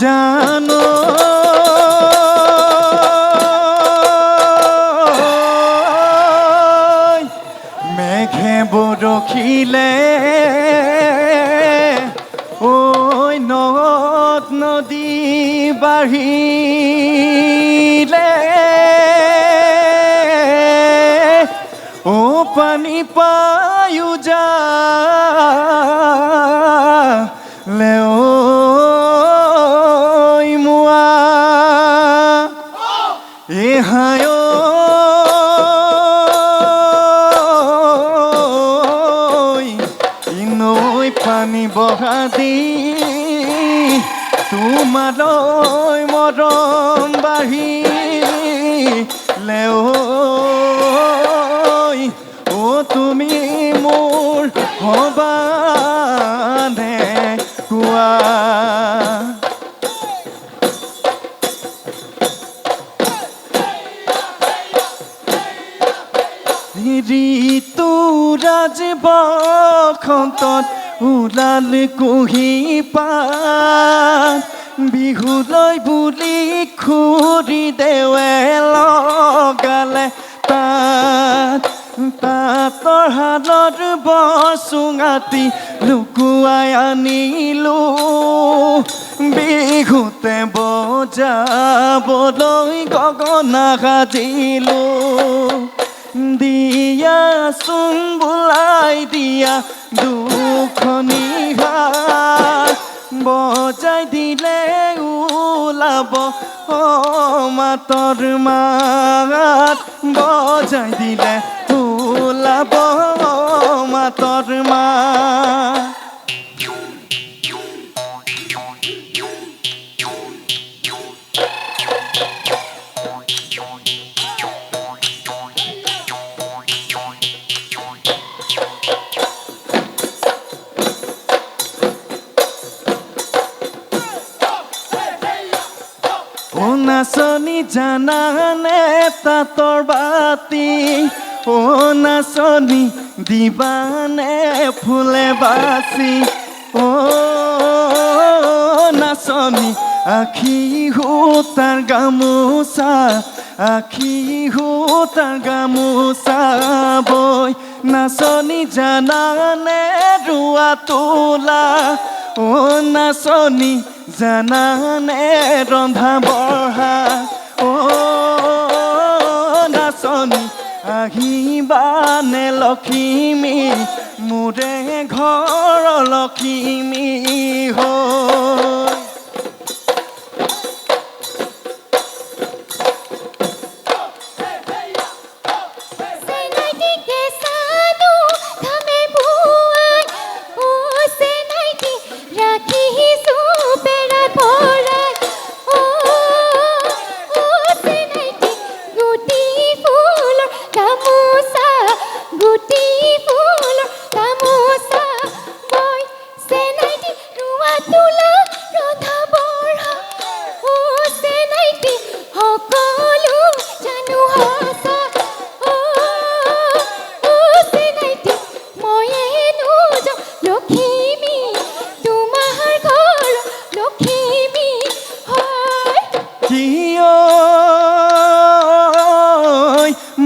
জানো মেঘে বৰষিলে ঐ নদ নদী বাঢ়িলে ও পানী পায়ো যা লেও মোৱা এহায় ইনৈ পানী বহা দি তোমালৈ মৰম বাঢ়িলে ও তুমি মোৰ হবানে কোৱা ঋতুৰাজ বসন্তত ওলাল কুঁহি পাত বিহুলৈ বুলি খুৰী দেৱে লগালে তাঁতৰ শালত বচুঙাটি লুকুৱাই আনিলো বিহুতে বজাবলৈ গগনা সাজিলো দিয়াচোন বোলাই দিয়া দুখনি হাত বজাই দিলে ওলাব মাতৰ মাত বজাই দিলে ওলাব মাতৰ মাত ও নাচনি জানানে তাঁতৰ বাতি ও নাচনি দিবানে ফুলে বাচি ও নাচনি আখি সূতাৰ গামোচা আখি সূতাৰ গামোচা বৈ নাচনি জানানে ৰুৱা তোলা ও নাচনি জানানে ৰন্ধা বঢ়া ও নাচনি আহিবানে লখিমী মোৰে ঘৰ লখিমী হৈ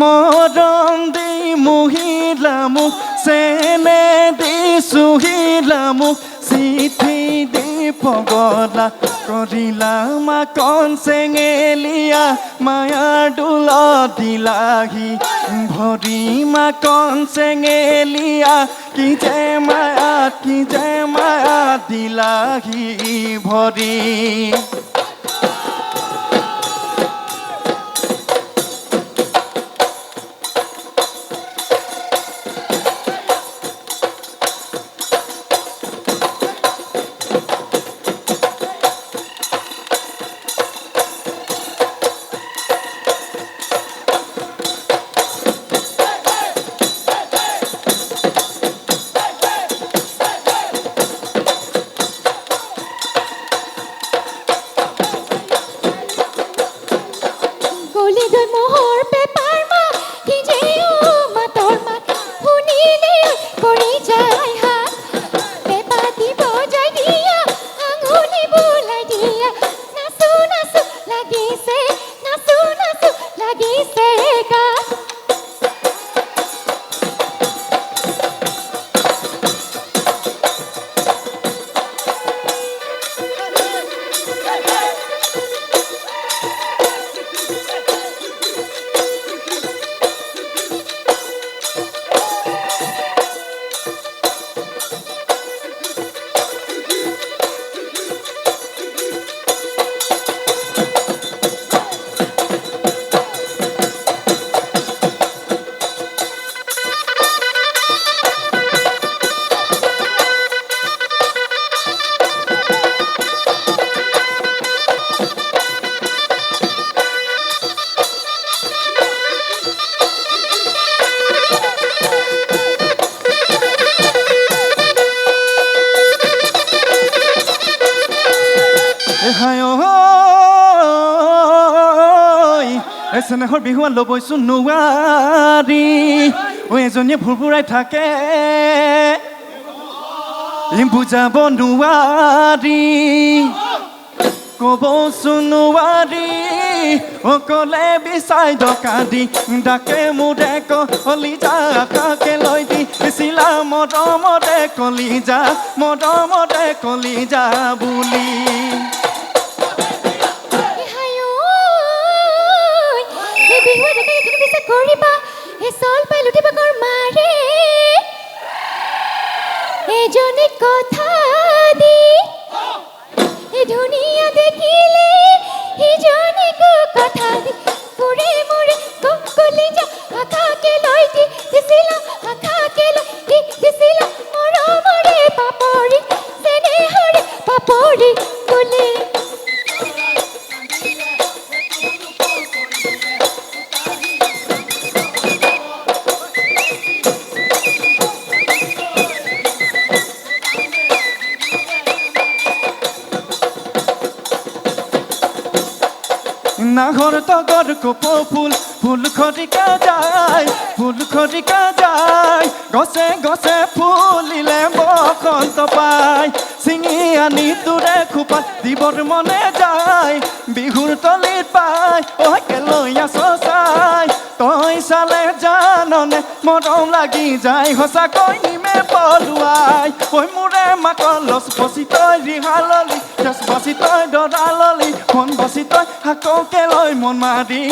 মৰম দি মুহিলা মোক চেনে দি চুহিলা মোক চিঠি দি পগলা কৰিলা মাকন চেঙেলীয়া মায়াৰ দোলত দিলাহি ভৰি মাকন চেঙেলীয়া কি যে মায়াত দিলাহি ভৰি চেনেহৰ বিহুৱান ল'বইচোন নোৱাৰি এজনীয়ে ভুৰভুৰাই থাকে বুজাব নোৱাৰি ক'বচোন নোৱাৰি অকলে বিচাই ডকা দি ডাকে মোৰে কলিজা কাকে লৈ দিছিলা মৰমতে কলিজা বুলি এজনে কথা দি ধুনীয়া দেখিলে সিজনে কথা দি পুৰে মোৰে কলিজা আকাকে লৈ দিছিলা মৰমৰে পাপৰি চেনেহৰে পাপৰি বুলি নাহৰ তগৰ কপৌ ফুল খৰিকা যায় গছে গছে ফুলিলে বসন্ত পায় ছিঙি আনি তোৰে খোপাত দিবৰ মনে যায় বিহুৰ তলিত পায় কেলৈ আছ চাই তই চালে জাননে মৰম লাগি যায় সঁচাকৈ নিমে পলুৱাই মোৰে মাকৰ লচ বচি তই ৰিহাললি কেচ বাচি তই দৰাললি মন বাচি তই আকৌকে লৈ মন মাৰি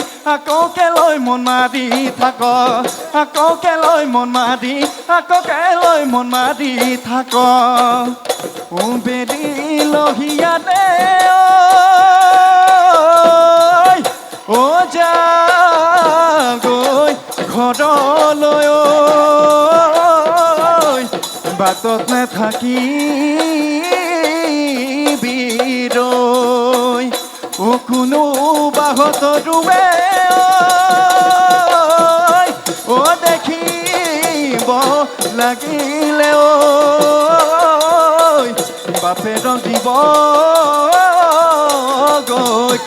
থাক আকৌকে লৈ মন মাৰি থাক বেৰি লহিয়া দে যা গৈ ঘৰলৈ বাটত নাথাকি বিৰৈ কোনো বাহত ৰুৱে দেখিব লাগিলে বাপেৰক দিব গৈ